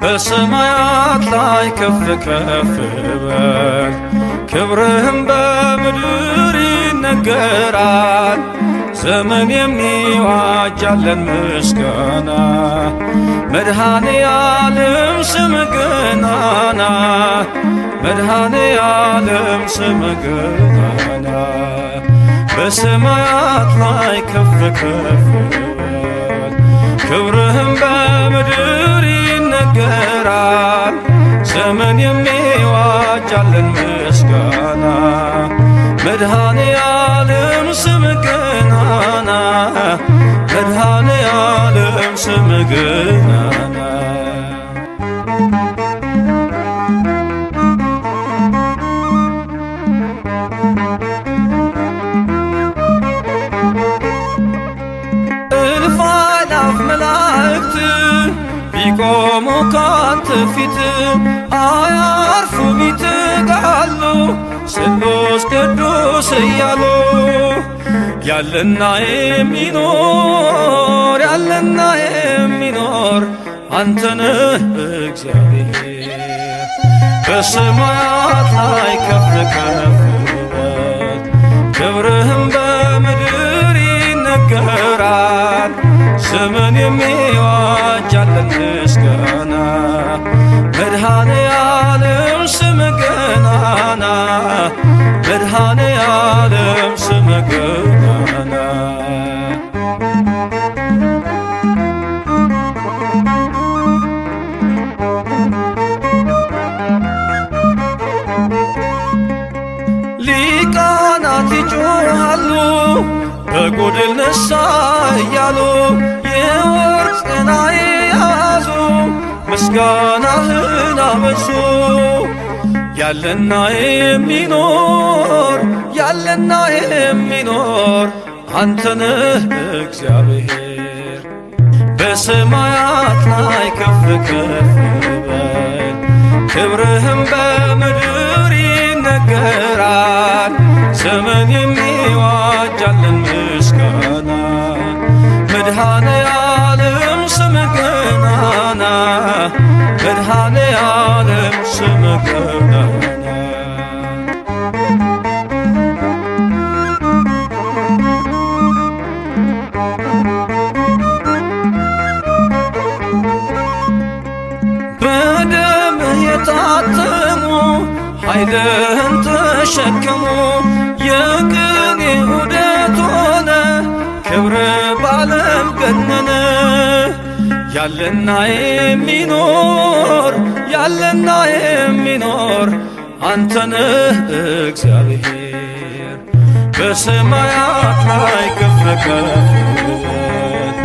በሰማያት ላይ ከፍ ከፍ በል፣ ክብርህም በምድር ይነገራል። ዘመን የሚዋጃለን ምስጋና፣ መድኃኔ ዓለም ስምህ ገናና፣ መድኃኔ ዓለም ስምህ ገናና። በሰማያት ላይ ከፍ ከፍ በል፣ ክብርህም በምድር ይነገራል። ዘመን የሚዋጃለን ምስጋና፣ መድኃኔ ዓለም ስምህ ገናና፣ መድኃኔ ዓለም ስምህ ገናና። እልፍ አእላፍ መላእክት ቢቆሙ ካንተ ፊት አያርፉም ይተጋሉ ስሉስ ቅዱስ እያሉ። ያለና የሚኖር ያለና የሚኖር አንተ ነህ እግዚአብሔር። በሰማያት ላይ ከፍ ከፍ በል፣ ክብርህም በምድር ይነገራል። ዘመን የሚዋጃለን ምስጋና፣ መድኃኔ ዓለም ስምህ ገናና፣ መድኃኔ ዓለም ስምህ ገናና። ሊቃናት ይጮኻሉ በጎድል ነሣ እያሉ፣ የወርቅ ጽና የያዙ ምስጋናህን አበዙ። ያለና የሚኖር ያለና የሚኖር አንተ ነህ እግዚአብሔር። በሰማያት ላይ ከፍ ከፍ በል፣ ክብርህም በምድር ይነገራል። ዘመን የሚዋጃለን ምስጋና፣ መድኃኔ ዓለም ስምህ ገናና፣ መድኃኔ ዓለም ስምህ ገናና። በደምህ የታተሙ ኃይልህን ተሸከሙ፣ የቅኔ ዑደት ሆነ ክብር ባለም ገነነ። ያለና የሚኖር ያለና የሚኖር አንተ ነህ እግዚአብሔር። በሰማያት ላይ ከፍ ከፍ በል፣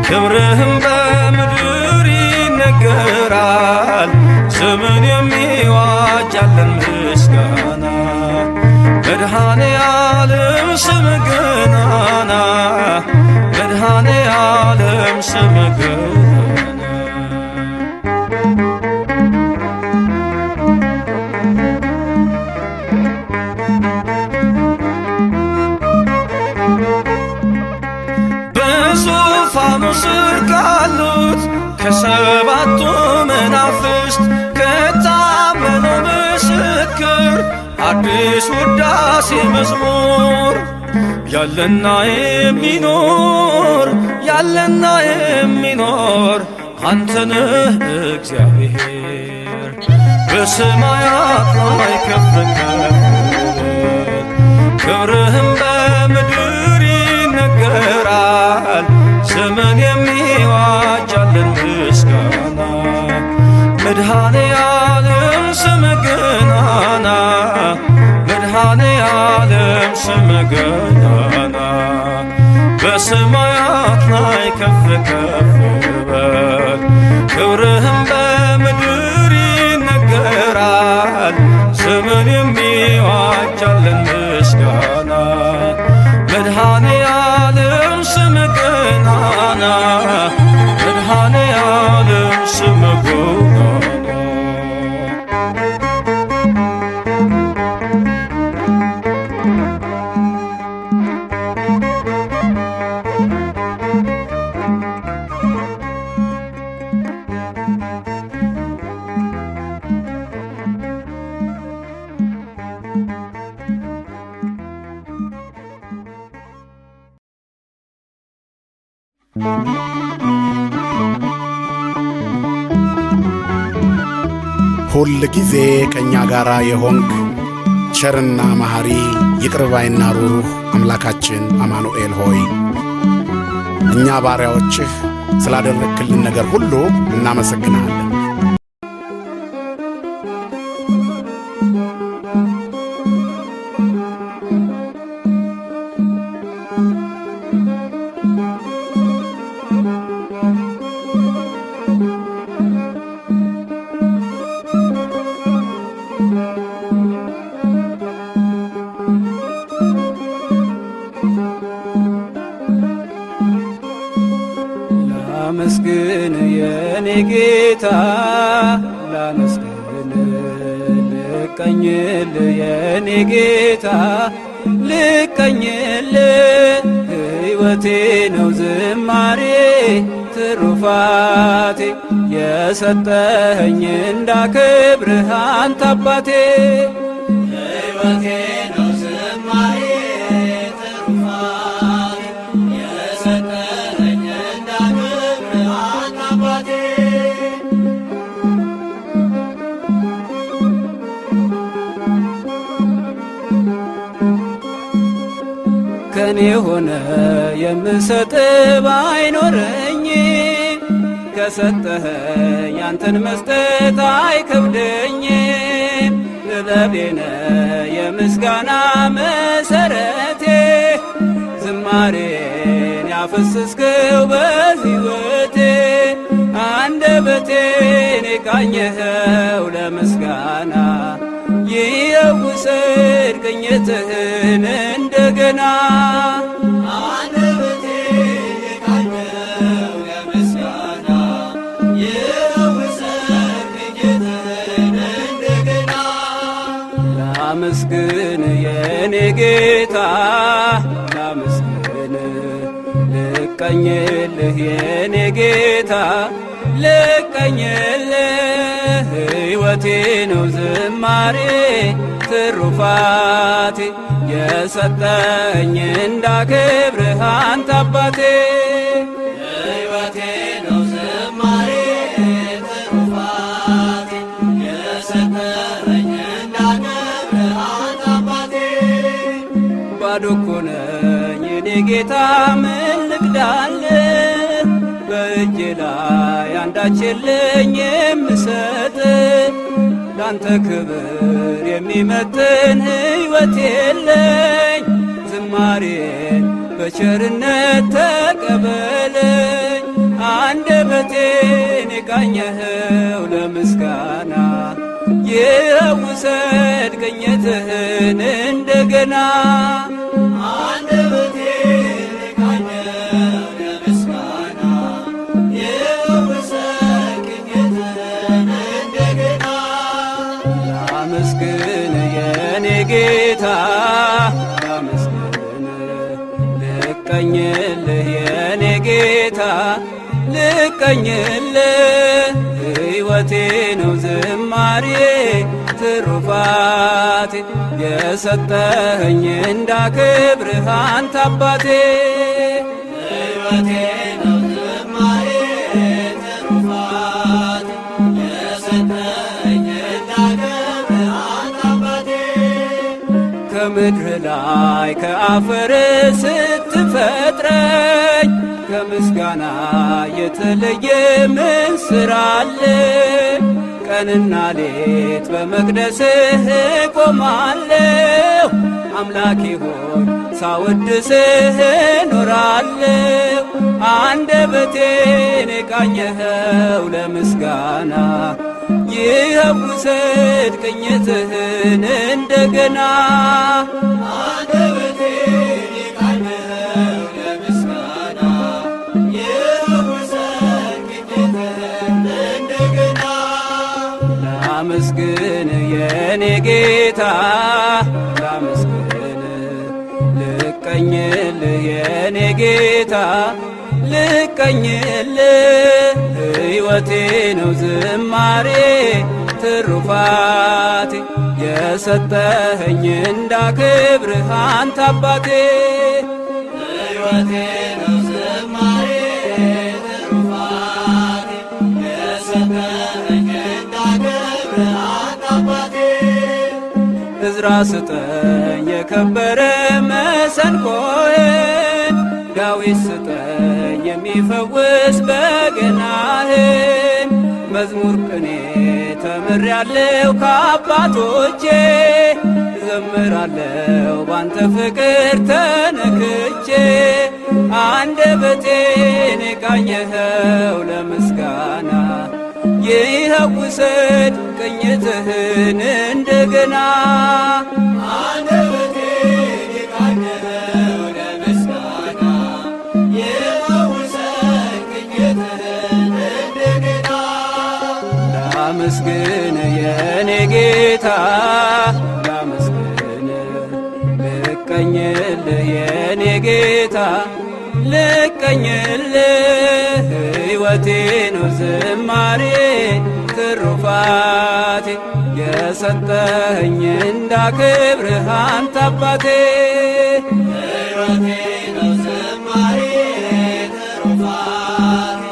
ክብርህም በምድር ይነገራል። ዘመን የሚዋጃለን ምስጋና፣ መድኃኔ ዓለም ስምህ ገናና፣ መድኃኔ ዓለም ስምህ ገናና። በዙፋኑ ስር ካሉት ከሰባቱ መናፍስት ከታመነው ምስክር አዲስ ውዳሴ መዝሙር። ያለና የሚኖር ያለና የሚኖር አንተ ነህ እግዚአብሔር። በሰማያት ላይ ከፍ ከፍ በል፣ ክብርህም በምድር ይነገራል። ዘመን የሚዋጃለን ምስጋና፣ መድኃኔ ዓለም ስምህ ገናና፣ መድኃኔ ዓለም ስምህ ገናና። በሰማያት ላይ ከፍ ከፍ በል፣ ክብርህም በምድር ይነገራል። ዘመን የሚዋጃለን ምስጋና፣ መድኃኔዓለም ስምህ ገናና መድኃኔዓለም ስምህ ገናና ሁል ጊዜ ከእኛ ጋር የሆንክ ቸርና መሐሪ ይቅር ባይና ሩሩህ አምላካችን አማኑኤል ሆይ እኛ ባሪያዎችህ ስላደረግክልን ነገር ሁሉ እናመሰግናለን። ላመስግን የኔ ጌታ ላመስግን ልቀኝል የኔ ጌታ ልቀኝል ሕይወቴ ነው ዝማሬ ትሩፋቴ የሰጠኸኝ እንዳከብርህ አንተ አባቴ ሕይወቴ ነው ዝማሬ ትሩፋቴ የሰጠኸኝ እንዳከብርህ አንተ አባቴ ከኔ ሆነ የምሰጥ ባይኖረኝ ከሰጠኸኝ ያንተን መስጠት አይከብደኝ ጥበቤነ የምስጋና መሰረቴ ዝማሬን ያፈሰስከው በሕይወቴ አንደበቴን የቃኘኸው ለምስጋና ይየውሰድ ቅኝትህን እንደገና አንደበቴን የቃኘኸው ለምስጋና ይየውሰድ ቅኝትህን እንደገና ላመስግን የኔ ጌታ ላመስግን ልቀኝልህ የኔ ጌታ ልቀኝልህ ሕይወቴ ነው ዝማሬ ትሩፋቴ የሰጠኝ እንዳከብርህ አንተ አባቴ ሕይወቴ ነው ዝማሬ ትሩፋቴ የሰጠኝ እንዳከብርህ አንተ አባቴ ባዶ እኮ ነኝ የኔ ጌታ ምን ልክዳልህ በእጄ ላይ አንዳች የለኝ የምሰጥ ላንተ ክብር የሚመጥን ሕይወት የለኝ ዝማሬን በቸርነት ተቀበለኝ አንደበቴን የቃኘኸው ለምስጋና ይውሰድ ቅኝትህን እንደገና አንደበቴን የቃኘኸው ለምስጋና ይውሰድ ቅኝትህን እንደገና ላመስግን የኔ ጌታ ላመስግን ልቀኝልህ የኔ ጌታ ልቀኝልህ ሕይወቴ ነው ዝማሬ ትሩፋቴ የሰጠኸኝ እንዳከብርህ አንተ አባቴ ሕይወቴ ነው ዝማሬ ትሩፋቴ የሰጠኸኝ እንዳከብርህ አንተ አባቴ ከምድር ላይ ከአፈር ስትፈጥረኝ ከምስጋና የተለየ ምን ሥራ አለ? ቀንና ሌት በመቅደስህ ቆማለሁ አምላኬ ሆይ ሳወድስህ ኖራለሁ አንደበቴን የቃኘኸው ለምስጋና ይውሰድ ቅኝትህን እንደገና አንደበቴን የቃኘኸው ልቀኝልህ የኔ ጌታ ልቀኝልህ ሕይወቴ ነው ዝማሬ ትሩፋቴ የሰጠኸኝ እንዳክብርህ አንተ አባቴ ሕይወቴ ነው ዝማሬ ትሩፋቴ የሰጠኸኝ እንዳክብርህ አንተ አባቴ ዕዝራ ስጠኝ የከበረ መሰንቆህን ዳዊት ስጠኝ የሚፈውስ በገናህን መዝሙር ቅኔ ተምሬአለሁ ከአባቶቼ ዘምራለሁ ባንተ ፍቅር ተነክቼ አንደበቴን የቃኘኸው ለምስጋና ይኸው ውሰድ ቅኝትህን እንደገና አንደበቴን የቃኘኸው ለምስጋና ይኸው ውሰድ ቅኝትህን እንደገና ላመስግን የኔ ጌታ ላመስግን ልቀኝልህ የኔ ጌታ ልቀኝልህ ሕይወቴ ነው ዝማሬ ትሩፋቴ የሰጠኸኝ እንዳክብርህ አንተ አባቴ ሕይወቴ ነው ዝማሬ ትሩፋቴ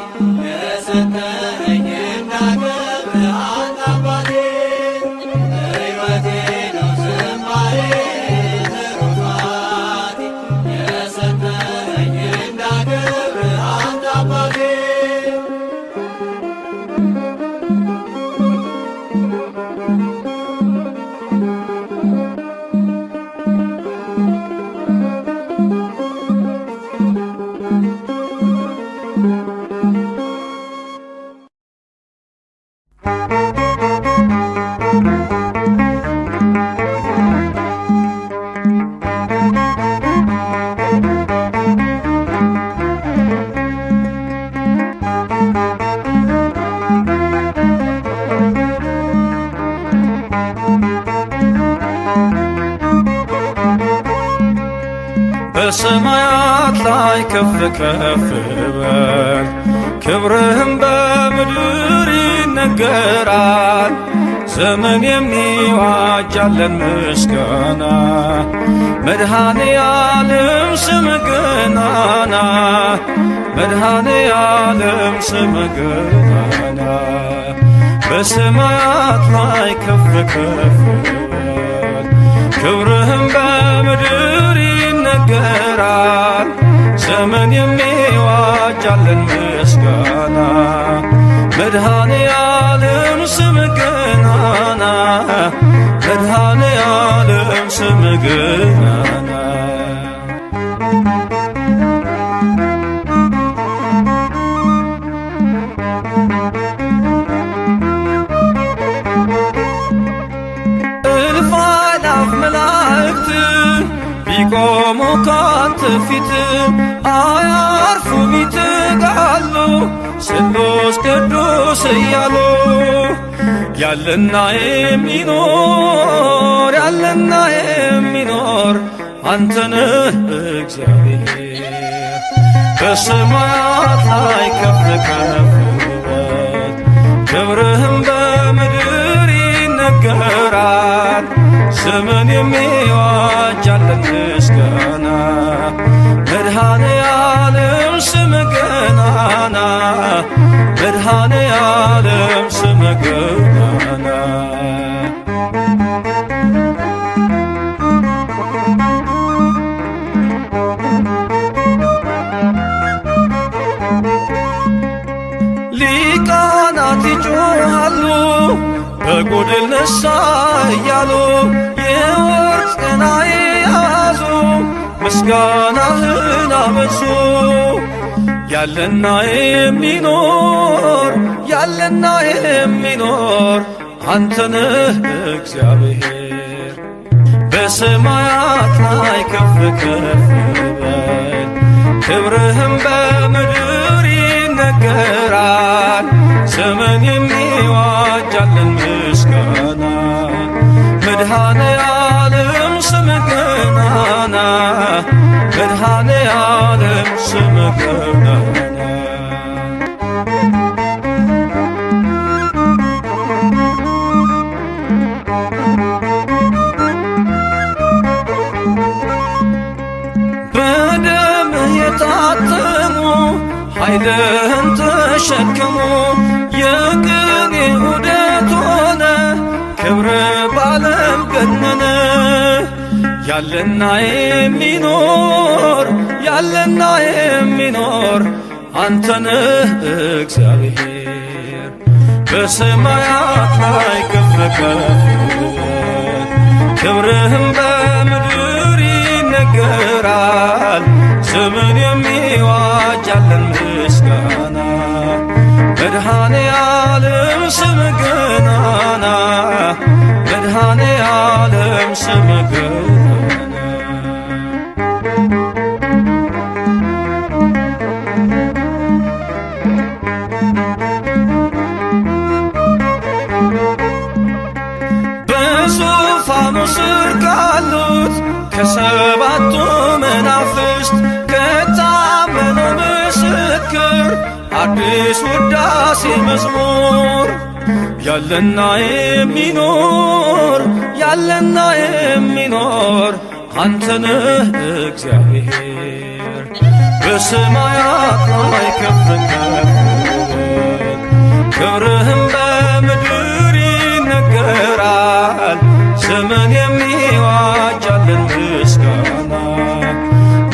የሰጠኸኝ እንዳክብርህ አንተ አባቴ ሕይወቴ ነው ዝማሬ ትሩፋቴ የሰጠኸኝ እንዳክብርህ አንተ አባቴ በሰማያት ላይ ከፍ ከፍ በል ክብርህም በምድር ይነገራል። ዘመን የሚዋጃለን ምስጋና መድኃኔ ዓለም ስምህ ገናና መድኃኔ ዓለም ስምህ ገናና በሰማያት ላይ ከፍ ከፍ በል ክብርህም በምድር ይነገራል። ዘመን የሚዋጃለን ምስጋና መድኃኔ ዓለም ስምህ ገናና መድኃኔ ዓለም ስምህ ገናና እልፍ አእላፍ መላእክት ቢቆሙ ካንተ ፊት አያርፉም ይትጋሉ ስሉስ ቅዱስ እያሉ ያለና የሚኖር ያለና የሚኖር አንተ ነህ እግዚአብሔር። በሰማያት ላይ ከፍ ከፍ በል ክብርህም በምድር ይነገራል። ዘመን የሚዋጃለን ምስጋና መድኃኔ ዓለም ስምህ ገናና መድኃኔ ዓለም ስምህ ገናና ሊቃናት ይጮኻሉ በጎድል ነሣ እያሉ የወርቅ ጽና የያዙ ምስጋናህን አበዙ። ያለና የሚኖር ያለና የሚኖር አንተ ነህ እግዚአብሔር። በሰማያት ላይ ከፍ ከፍ በል ክብርህም በምድር ይነገራል። ዘመን የሚዋጃለን ምስጋና መድኃኔ ዓለም ስምህ ገናና መድኃኔ ዓለም ስምህ ገናና በደምህ የታተሙ ኃይልህን ተሸከሙ የቅኔ ዑደት ሆነ ክብር ባለም ገነነ ያለና የሚኖር ያለና የሚኖር አንተነህ እግዚአብሔር በሰማያት ላይ ከፍ ከፍ ክብርህም በምድር ይነገራል ዘመን የሚዋጅ ያለን ምስጋና መድኃኔ ዓለም ስምህ ገናና መድኃኔ ዓለም ስምህ ገናና በዙፋኑ ስር ካሉት ከሰባቱ መናፍስት ከታመነው ምስክር አዲስ ውዳሴ መዝሙር ያለና የሚኖር ያለና የሚኖር አንተነህ እግዚአብሔር በሰማያት ላይ ከፍ ከፍ ክብርህም በምድር ይነገራል ዘመን የሚዋጅ ያለን ምስጋና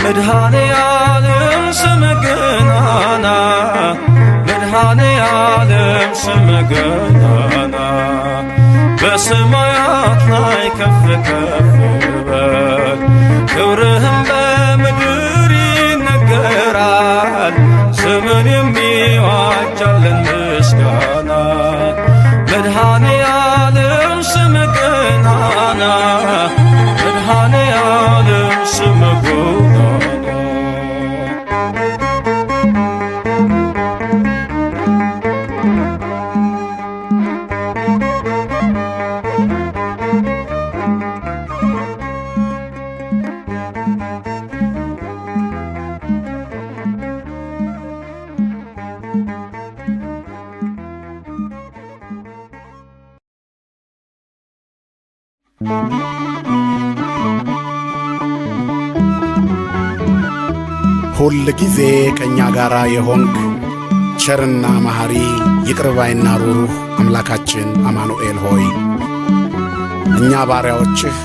መድኃኔ ዓለም ስምህ ገናና መድኃኔ ዓለም ስምህ ገናና በሰማያት ላይ ከፍ ከፍ በል ክብርህም በምድር ይነገራል ዘመን የሚዋጅ ያለን ምስጋና መድኃኔ ዓለም ስምህ ገናና መድኃኔ ዓለም ስምህ ገናና ሁል ጊዜ ከእኛ ጋር የሆንክ ቸርና መሐሪ ይቅር ባይና ሩሩህ አምላካችን አማኑኤል ሆይ እኛ ባሪያዎችህ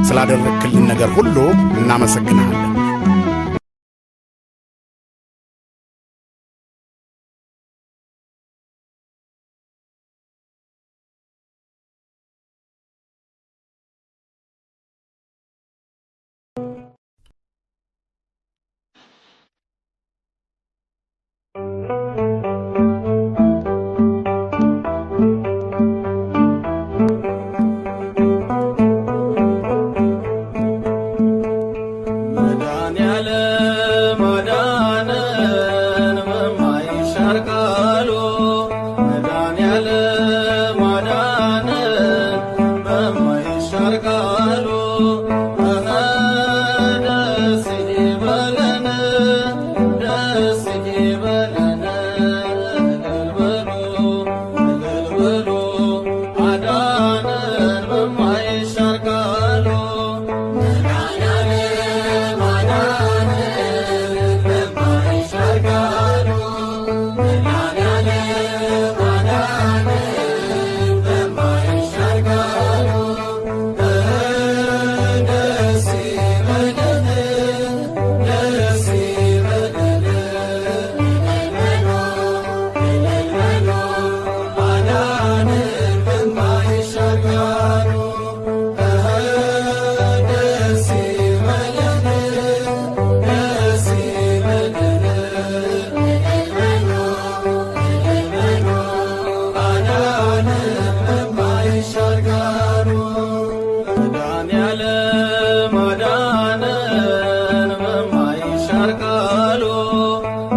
ስላደረግክልን ነገር ሁሉ እናመሰግንሃለን።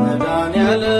መድኃኔዓለም